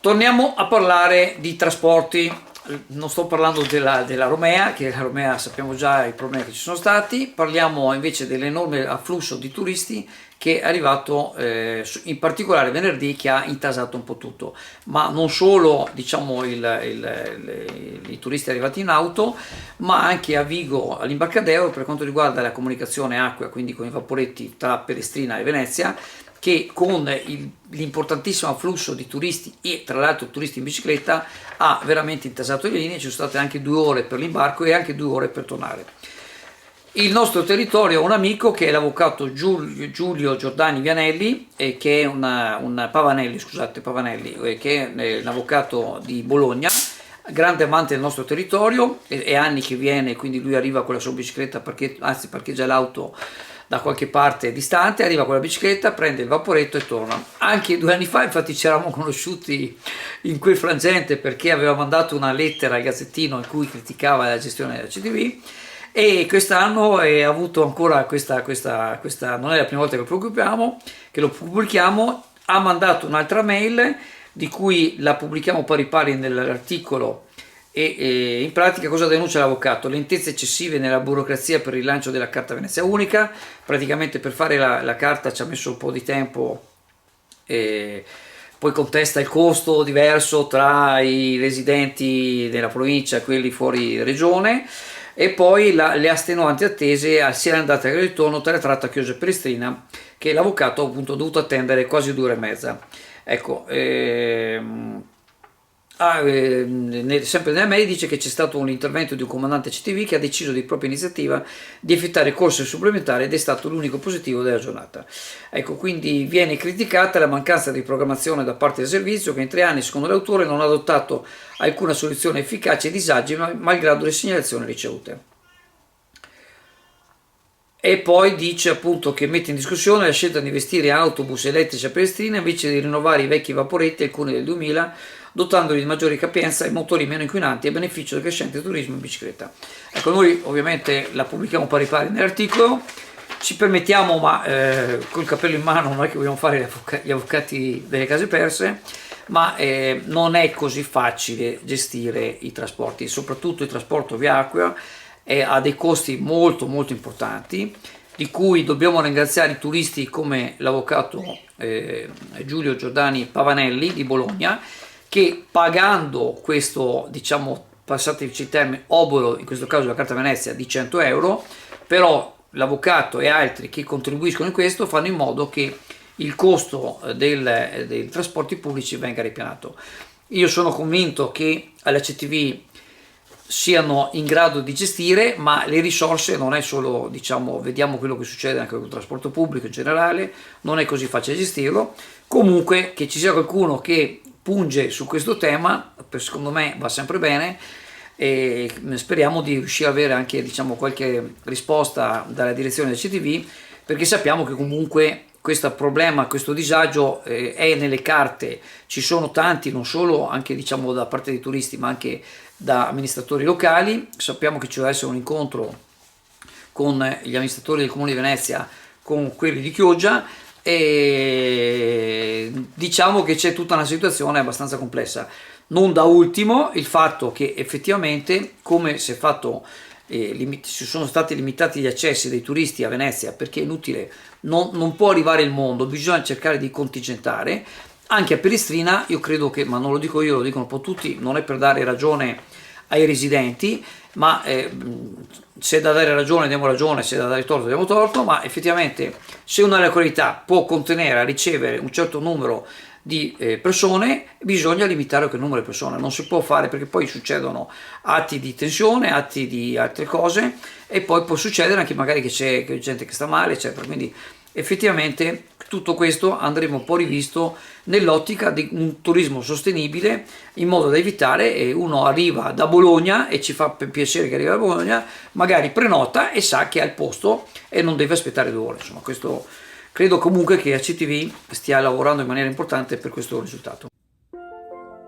Torniamo a parlare di trasporti. Non sto parlando della Romea, che la Romea sappiamo già i problemi che ci sono stati, parliamo invece dell'enorme afflusso di turisti che è arrivato in particolare venerdì, che ha intasato un po' tutto, ma non solo diciamo i turisti arrivati in auto, ma anche a Vigo all'Imbarcadero per quanto riguarda la comunicazione acqua, quindi con i vaporetti tra Pelestrina e Venezia, che con l'importantissimo afflusso di turisti e tra l'altro turisti in bicicletta ha veramente intasato le linee. Ci sono state anche 2 ore per l'imbarco e anche 2 ore per tornare. Il nostro territorio ha un amico che è l'avvocato Giulio Giordani Vianelli, che è un Pavanelli, scusate, Pavanelli, che è un avvocato di Bologna, grande amante del nostro territorio, è anni che viene, quindi lui arriva con la sua bicicletta, parcheggia l'auto da qualche parte distante, arriva con la bicicletta, prende il vaporetto e torna. Anche 2 anni fa infatti ci eravamo conosciuti in quel frangente, perché aveva mandato una lettera al Gazzettino in cui criticava la gestione della CTV, e quest'anno ha avuto ancora questa, non è la prima volta che lo pubblichiamo, ha mandato un'altra mail di cui la pubblichiamo pari pari nell'articolo. E in pratica cosa denuncia l'avvocato? Lentezze eccessive nella burocrazia per il rilancio della carta Venezia Unica. Praticamente per fare la carta ci ha messo un po' di tempo, e poi contesta il costo diverso tra i residenti della provincia e quelli fuori regione, e poi le estenuanti attese sia all'andata che al ritorno tra la tratta Chioggia e Pelestrina, che l'avvocato ha appunto dovuto attendere quasi 2 ore e mezza. Ecco, sempre nella mail dice che c'è stato un intervento di un comandante CTV che ha deciso di propria iniziativa di effettuare corse supplementari ed è stato l'unico positivo della giornata. Ecco, quindi viene criticata la mancanza di programmazione da parte del servizio, che in 3 anni, secondo l'autore, non ha adottato alcuna soluzione efficace ai disagi malgrado le segnalazioni ricevute. E poi dice appunto che mette in discussione la scelta di investire in autobus elettrici a Pelestrina invece di rinnovare i vecchi vaporetti, alcuni del 2000, dotandoli di maggiori capienza e motori meno inquinanti a beneficio del crescente turismo in bicicletta. Ecco, noi ovviamente la pubblichiamo pari pari nell'articolo, ci permettiamo, ma col cappello in mano, non è che vogliamo fare gli avvocati delle case perse, ma non è così facile gestire i trasporti, soprattutto il trasporto via acqua. Ha dei costi molto molto importanti, di cui dobbiamo ringraziare i turisti come l'avvocato Giulio Giordani Pavanelli di Bologna, che pagando questo, diciamo, passateci il termine, obolo, in questo caso la carta Venezia di 100 euro, però l'avvocato e altri che contribuiscono in questo fanno in modo che il costo dei trasporti pubblici venga ripianato. Io sono convinto che alla CTV siano in grado di gestire, ma le risorse non è solo, diciamo, vediamo quello che succede anche con il trasporto pubblico in generale, non è così facile gestirlo. Comunque che ci sia qualcuno che punge su questo tema, secondo me va sempre bene, e speriamo di riuscire ad avere anche, diciamo, qualche risposta dalla direzione del CTV, perché sappiamo che comunque questo problema, questo disagio è nelle carte. Ci sono tanti, non solo anche, diciamo, da parte dei turisti, ma anche da amministratori locali. Sappiamo che ci deve essere un incontro con gli amministratori del Comune di Venezia, con quelli di Chioggia, e diciamo che c'è tutta una situazione abbastanza complessa. Non da ultimo il fatto che effettivamente, come si è fatto, ci sono stati limitati gli accessi dei turisti a Venezia, perché è inutile, non può arrivare il mondo, bisogna cercare di contingentare. Anche a Pelestrina, io credo che, ma non lo dico io, lo dicono un po' tutti, non è per dare ragione ai residenti, ma se è da dare ragione diamo ragione, se è da dare torto diamo torto, ma effettivamente se una località può contenere, ricevere un certo numero di persone, bisogna limitare quel numero di persone. Non si può fare, perché poi succedono atti di tensione, atti di altre cose, e poi può succedere anche magari che c'è gente che sta male, eccetera. Quindi effettivamente tutto questo andremo un po' rivisto nell'ottica di un turismo sostenibile, in modo da evitare uno arriva da Bologna e ci fa piacere che arriva da Bologna, magari prenota e sa che ha il posto e non deve aspettare 2 ore. Insomma, questo credo comunque che la CTV stia lavorando in maniera importante per questo risultato.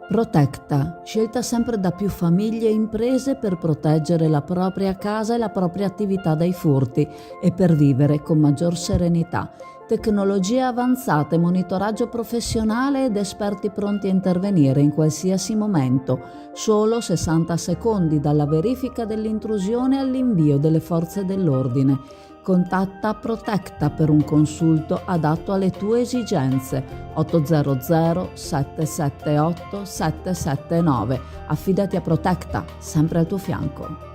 Protecta, scelta sempre da più famiglie e imprese per proteggere la propria casa e la propria attività dai furti e per vivere con maggior serenità. Tecnologie avanzate, monitoraggio professionale ed esperti pronti a intervenire in qualsiasi momento. Solo 60 secondi dalla verifica dell'intrusione all'invio delle forze dell'ordine. Contatta Protecta per un consulto adatto alle tue esigenze. 800 778 779. Affidati a Protecta, sempre al tuo fianco.